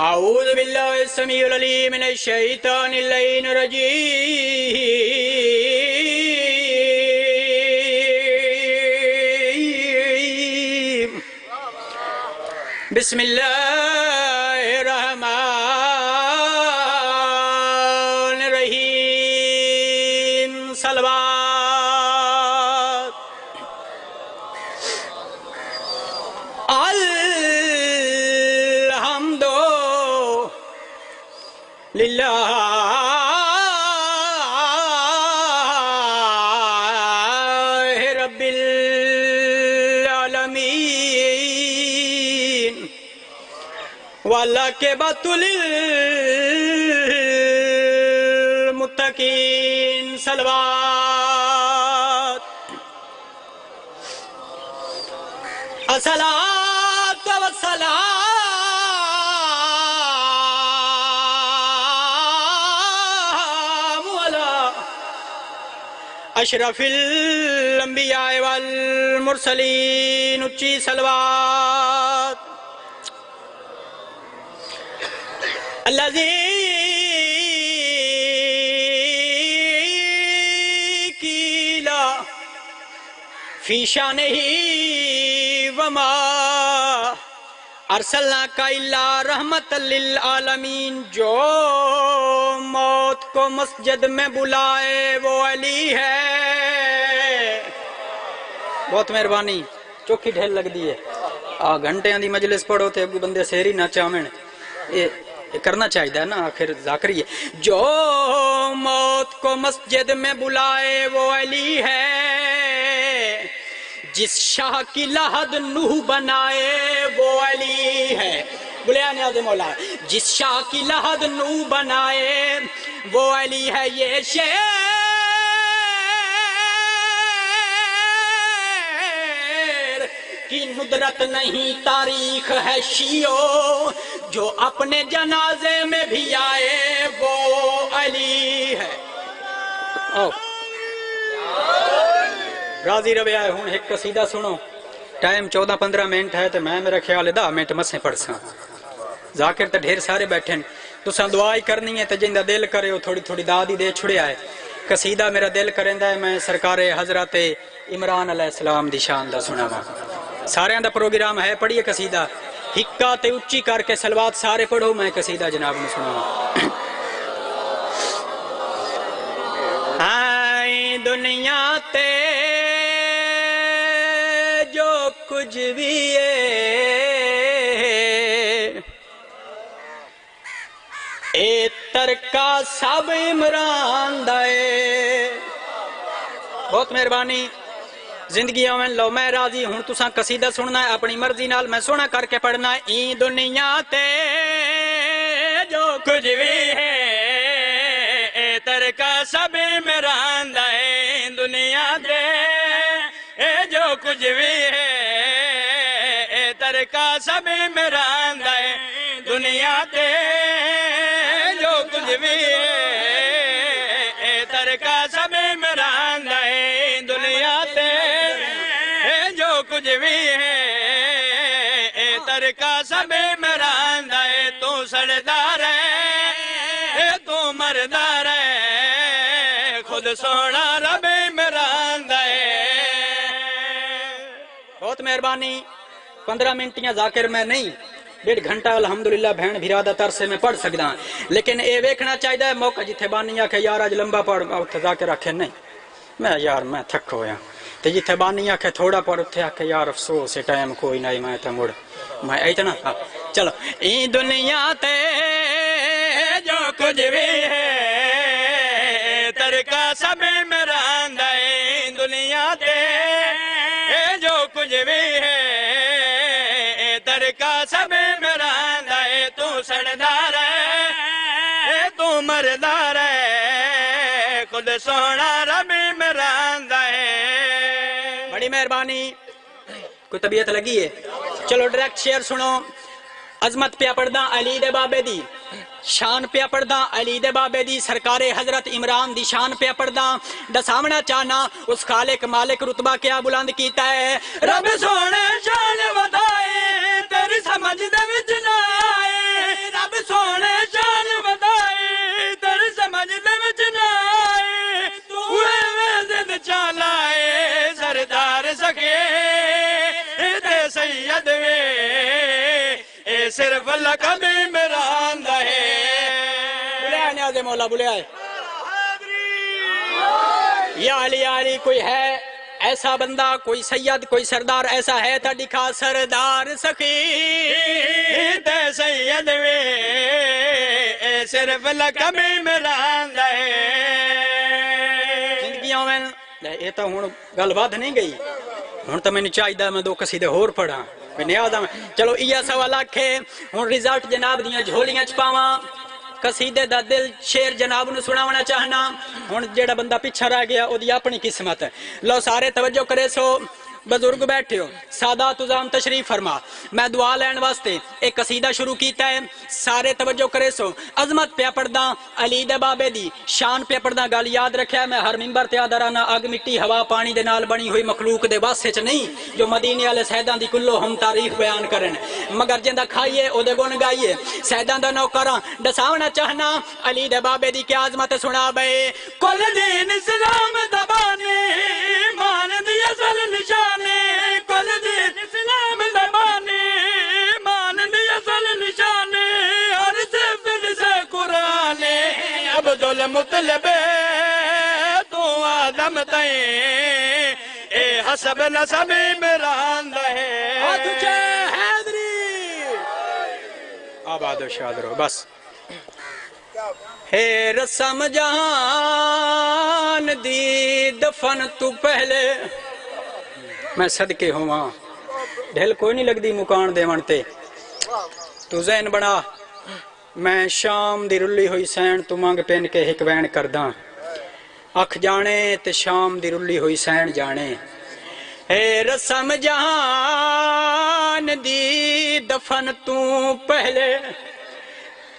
اعوذ باللہ السمیع العلیم من الشیطان اللعین الرجیم بسم اللہ الرحمن الرحیم صلوات الحمد للہ رب العالمین والعاقبۃ للمتقین صلوات الصلاۃ والسلام اشرف الانبیاء والمرسلین اچھی صلوات الذی قیل فی شانہ وما ارسلناک الا رحمت للعالمین، جو موت کو مسجد میں بلائے وہ علی ہے۔ بہت مہربانی، چوکھی ڈھیل لگ دی ہے، گھنٹے دی مجلس پڑھو تے بندے سہری نہ چاویں، یہ کرنا چاہیے نا، آخر ذاکری ہے۔ جو موت کو مسجد میں بلائے وہ علی ہے، جس شاہ کی لحد نوح بنائے وہ علی ہے۔ بلیا نیاز مولا، جس شاہ کی لحد نوح بنائے وہ علی ہے۔ یہ شعر کی ندرت نہیں تاریخ ہے شیعو، جو اپنے جنازے میں بھی آئے وہ علی ہے۔ راضی روے آئے ہوں، ایک قصیدہ سنو، ٹائم 14-15 منٹ ہے تو میں میرا خیال ہے 10 منٹ مسیں پڑھ ساں۔ ذاکر تو ڈھیر سارے بیٹھے ہیں، تو ساں دعائی کرنی ہے تو جن دا دل کرے وہ تھوڑی تھوڑی دادی دے چھڑے آئے۔ قصیدہ میرا دل کرندہ ہے، میں سرکار حضرت عمران علیہ السلام دی شان دا سنا ماں۔ سارے دا پروگرام ہے، پڑھیے قصیدہ، ہکا تے اچھی کر کے سلوات سارے پڑھو، میں قصیدہ جناب نے سنا ماں۔ آئی دنیا تے جو کچھ بھی ہے، اے ترکا سب عمران دائے۔ بہت مہربانی، زندگی میں لو میں راضی ہوں، تساں قصیدہ سننا ہے اپنی مرضی نال، میں سونا کر کے پڑھنا ہے۔ این دنیا تے جو کچھ بھی ہے، اے ترکا سب عمران دائے۔ دنیا تے جو کچھ بھی ہے، اے ترکا سب عمران دائے۔ دنیا تے جو کچھ بھی ہے، اے ترکا سب عمران دائے۔ دنیا تے جو کچھ بھی ہے، اے ترکا سب عمران دائے۔ تو سردار ہے، تو مردار ہے، خود سونا رب عمران دائے۔ بہت مہربانی، 15 منٹیاں ذاکر میں نہیں، 1.5 گھنٹہ الحمدللہ بہن بھیرادہ ترسے میں پڑھ سکتا ہوں، لیکن اے ویکھنا چاہیے موقع جتھے بانی آکھے یار آج لمبا پڑھ، اتھے ذاکر آکھے نہیں میں یار میں تھک ہویا، تے جتھے بانی آکھے تھوڑا پڑھ، اتھے آکھے یار افسوس ہے ٹائم کوئی نہیں، میں تے مڑ میں اتنا۔ چلو، این دنیا تے جو کچھ بھی ہے، ترکا سب عمران دائے۔ دنیا تے جو کچھ بھی ہے، ترکا سب عمران دائے۔ تو سردار ہے، تو مردار ہے، خود سونا رب عمران دائے۔ بڑی مہربانی، کوئی طبیعت لگی ہے؟ چلو ڈائریکٹ شیئر سنو۔ عظمت پیا پڑھدا علی دے بابے دی، شان پیا پڑھدا علی دے بابے دی، سرکار حضرت عمران دی شان پیا پڑھدا، دسامنا چاہنا اس خالق مالک رتبہ کیا بلند کیتا ہے۔ رب سونے شان ودائے، تیری سمجھ دے وچ نہ آئے، رب صرف لقب عمران دا ہے بلیا نیاز مولا بلیا ہے یا علی کوئی ہے ایسا بندہ کوئی سید کوئی سردار ایسا ہے تا دکھا سردار سخی تے سید وے اے صرف لقب عمران دا ہے زندگیوں میں یہ تو ہوں گل ود نہیں گئی ہوں تو میں چاہیے میں دو قصیدے ہور پڑھا نیاز چلو یہ سوال آکھے ہوں رزلٹ جناب دیاں جھولیاں چپاواں قصیدے دا دل شیر جناب نو سناونا چاہنا ہن جیڑا بندہ پیچھا رہ گیا او دی اپنی قسمت ہے لو سارے توجہ کرے سو بزرگ بیٹھے ہو سادات عظام تشریف فرما میں دعا لین واسطے ایک قصیدہ شروع کیتا ہے سارے توجہ کرے سو عظمت پہ پڑھدا علی دے بابے دی شان پہ پڑھدا گل یاد رکھیا میں ہر منبر تے آدرانا اگ مٹی ہوا پانی دے نال بنی ہوئی مخلوق دے واسطے چ نہیں جو مدینے والے سیداں دی کلو ہم تعریف بیان کرن مگر جیندا کھائیے او دے گن گائیے سیداں دا نوکراں دساونا چاہنا علی دے بابے دی کیا عظمت سنا بے کل دین اسلام دا بانی مان دی اصل نشان کل دین اسلام دا بانی مان دی اصل نشان ہر صفت سے قرآن عبدالمطلب تو آدم تائیں اے حسب نسب عمران دا ہے تجھے حیدری آباد و شاد رہو بس ہے رسم جہان دی دفن تو پہلے میں صدقے ہوا ڈھل کوئی نہیں لگ دی مکان دے منتے تو ذہن بنا میں شام دی رلی ہوئی سین تو مانگ پین کے ہک وین کرداں اکھ جانے تے شام دی رلی ہوئی سین جانے اے رسم جہان دی دفن تو پہلے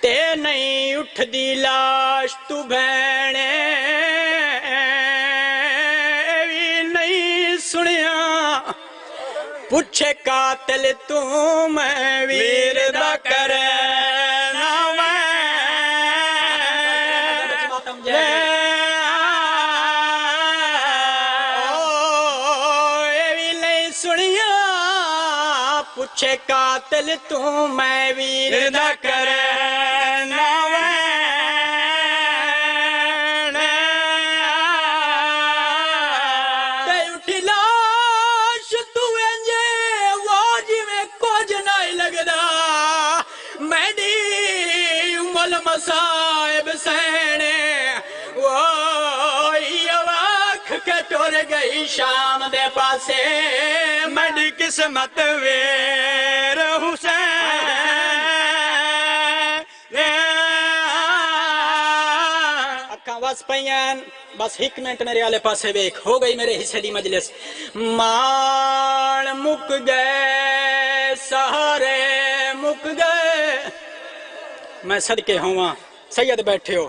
تے نہیں اٹھ دی لاش تو بھینے بھی سنیا پوچھے قاتل تو میں ویر دا کرے پوچھے قاتل تو میں ویر دا کرے صاحب سینے وواکھ کے ٹور گئی شام دے پاسے مڈ قسمت ویر حسین اکھاں وس پئیاں بس ایک منٹ میرے آلے پاسے بیک ہو گئی میرے حصے دی مجلس مان مک گئے سہارے مک گئے میں صدقے ہوا سید بیٹھے ہو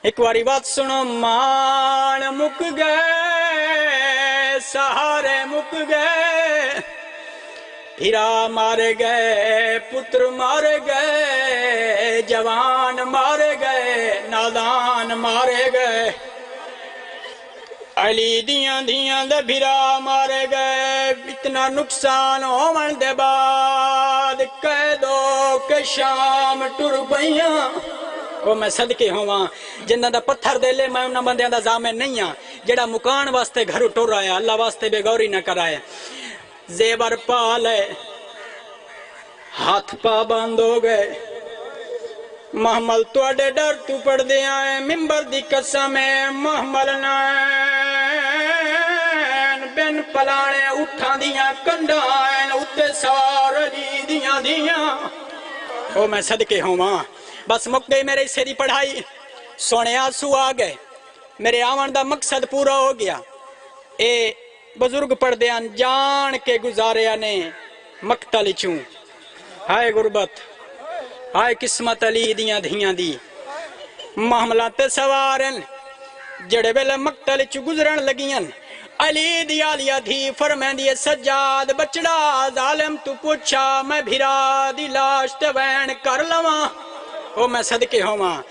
ایک واری بات سنو مان مک گئے سہارے مک گئے پھرا مارے گئے پتر مارے گئے جوان مارے گئے نادان مارے گئے علی دیاں دیاں دے بھرا مارے گئے اتنا نقصان ہومن دے بعد کہہ دو کہ شام ٹر پئیاں وہ میں صدقے ہوا جنہ دا پتھر دے لے میں انہاں بندیاں دا ضامن نہیں ہاں جڑا مکان واسطے گھرو ٹر آیا اللہ واسطے بے غوری نہ کرائے زیور پا لے ہاتھ پا بند ہو گئے محمل توڑے ڈر تو پڑھ دے آئے ممبر دی قسم محمل نائن بن پلانے اٹھا دیاں کنڈائن اتے سوار علی دیاں دیاں او میں صدقے ہوا بس مک گئی میرے اسے دی پڑھائی سونے آنسو آ گئے میرے آون دا مقصد پورا ہو گیا اے بزرگ پڑھ دیاں جان کے گزاریا نے مقتل چوں ہائے غربت ہائے قسمت علی دیاں دھیاں دی محملات سوارن جڑے ویلے مقتل چ گزرن لگیاں علی دی آلیا دھی فرمین دی سجاد بچڑا ظالم تو پوچھا میں بھرا دی لاش تے وین کر لواں او میں صدقے ہوواں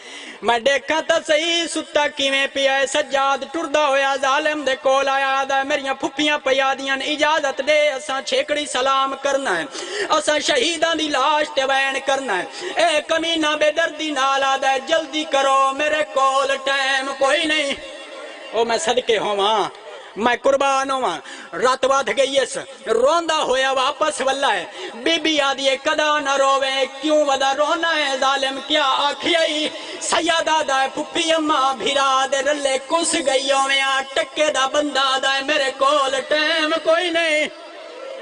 میں دیکھاں تا صحیح ستا کیویں پیا ہے سجاد ٹردا ہویا ظالم دے کول آیا دا میریاں پھپھیاں پیا دیاں اجازت دے اساں چھیکڑی سلام کرنا ہے اساں شہیداں دی لاش تے وین کرنا ہے اے کمینہ بے دردی نال آدا ہے جلدی کرو میرے کول ٹائم کوئی نہیں او میں صدقے ہوواں میں قربان ہوا رات واد گئی اس روندہ ہویا واپس واللہ ہے بی بی آدھی کدا نہ روے کیوں ودا رونا ہے ظالم کیا آکھیائی سیادہ دا پھپھی اماں بھیرا دے رلے کس گئی ہویا ٹکے دا بندہ دا میرے کول ٹائم کوئی نہیں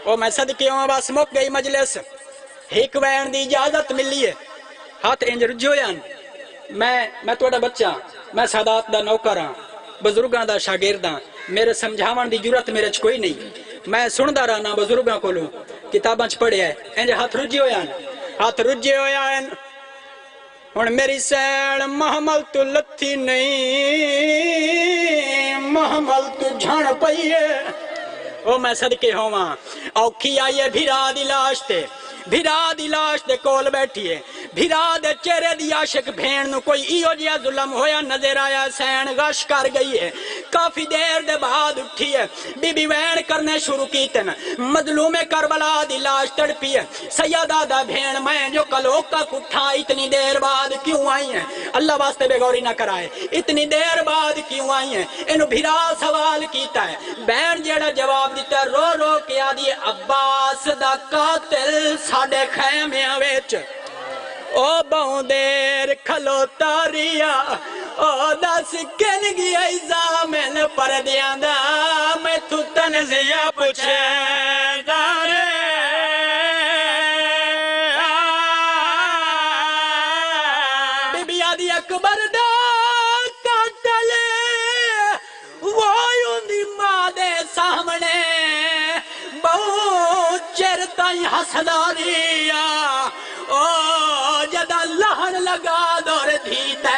او میں صدقے ہوا بس مک گئی مجلس ایک وین دی اجازت ملی ہے ہاتھ انج رجویان میں توڑا بچہ میں سادات دا نوکر ہاں بزرگاں دا شاگرداں میرے سمجھاون دی جرت میرے چ کوئی نہیں میں سندا رہنا بزرگاں کولو کتاباں چ پڑھیا ہے انج ہاتھ رجے ہویا ہن میری سیڑ محمل تو لتھی نہیں محمل تو جھن پئی ہے او میں صدقے ہوواں اوکھی آئی ہے بھیرا دی لاش تے کول بیٹھی ہے بھیرا دے چہرے دی عاشق بھین نو کوئی ایو جیا ظلم ہویا نظر آیا سین غش کر گئی ہے کافی دیر دے بعد اٹھی ہے بی بی وین کرنے شروع کیتن مظلوم کربلا دی لاش تڑپی ہے سیدہ دا بھین میں جو کلوکا کٹھا اتنی دیر بعد کیوں آئی ہیں اللہ واسطے بے غوری نہ کرائے اتنی دیر بعد کیوں آئی ہیں انہوں بھیرا سوال کیتا ہے بہن جیڑا جواب دیتا ہے رو رو کے آدھی عباس دا قاتل ساڑے خیمیاں ویچ او بہوں دیر کھلو تاریا او دس کنگی ایزامن پر دیاندہ میں تو تنزیہ پوچھے دارے بی بی آدھی اکبر دا قاتلے وہ یوندی ماں دے سامنے بہو چرتائی حسداریا او جدا لہن لگا دور دھیتا